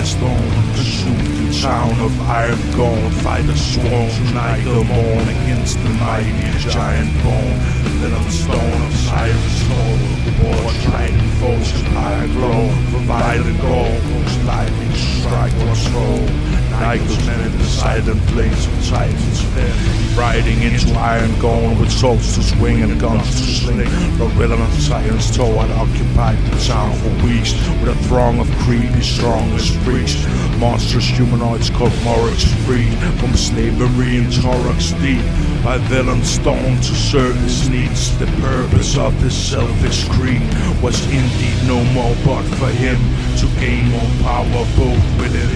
Stone consumed the town of Irongaunt. Fighters swarm to Nigal Morn against the mighty giantborn. Velon Storn of Siren's soul, the war trident foes in higher glow. For violent gore, most lightning strike what's whole. Nigal's men in the silent blades of titans fell, riding into Irongaunt with swords to swing and guns to sling. The villain of Siren's toe had occupied the town for weeks with a throng of creepy, strongest freaks. Monstrous humanoids called mhoreg freed from slavery in Torok's deep. By Velon Storn to serve his needs, the purpose of this selfish creed was indeed no more but for him to gain more power both within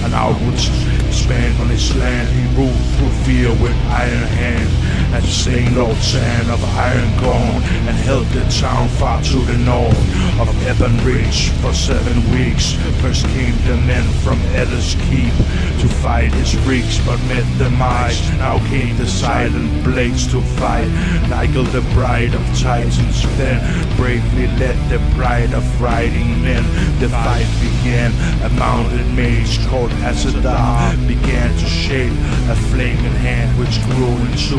and outwards. Expand on his land, he ruled through fear with iron hand, and slain Lord Sand of Irongaunt, and held the town far to the north of Ebon Ridge for 7 weeks. First came the men from Ella's Keep to fight his freaks, but met demise. Now came the silent blades to fight Nigal, the bride of titans then bravely led the bride of riding men. The fight began. A mounted mage called Azaron began to shape a flaming hand which grew into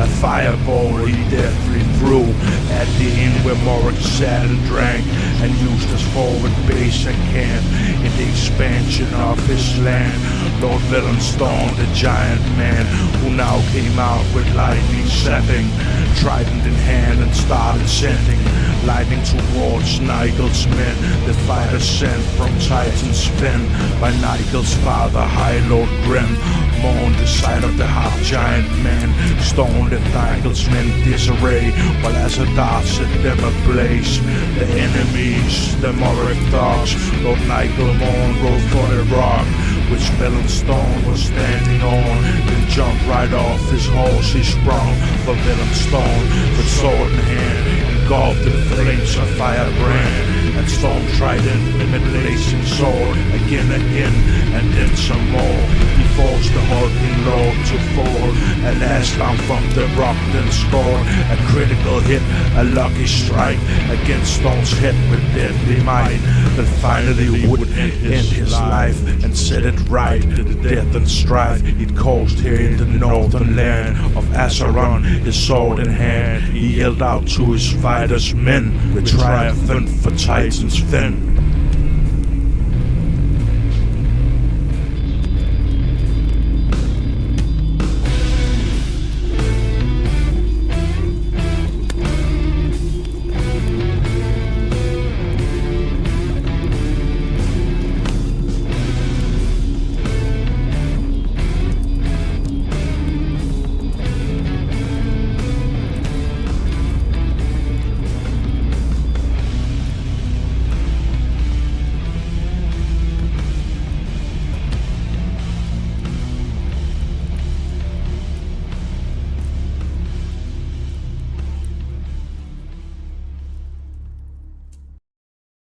a fireball he deftly threw at the inn where mhoreg sat and drank, and used as forward base and camp in the expansion of his land. Lord Velon Storn, the giant man, who now came out with lightning sapping, trident in hand, and started sending lightning towards Nigal's men. The fighters sent from Titan's fen by Nigal's father, High Lord Grim. Morn, the sight of the half-giant man, Storm left Nigal's men disarray, while Azaron set them ablaze. The enemies, the mhoreg dogs, Lord Nigal Morn rode for the rock which Velon Storn was standing on. Then jumped right off his horse, he sprung for Velon Storn with sword in hand, engulfed in flames of firebrand, and storm trident with blazing sword again, and then some more. He forced the hulking lord to fall, and last long from the rock then scored a critical hit, a lucky strike against Storm's head with deadly might, that finally would end his life and set it right. The death and strife he'd caused here in the northern land of Azaron, his sword in hand, he yelled out to his fighters men, with triumphant for Titan's fen.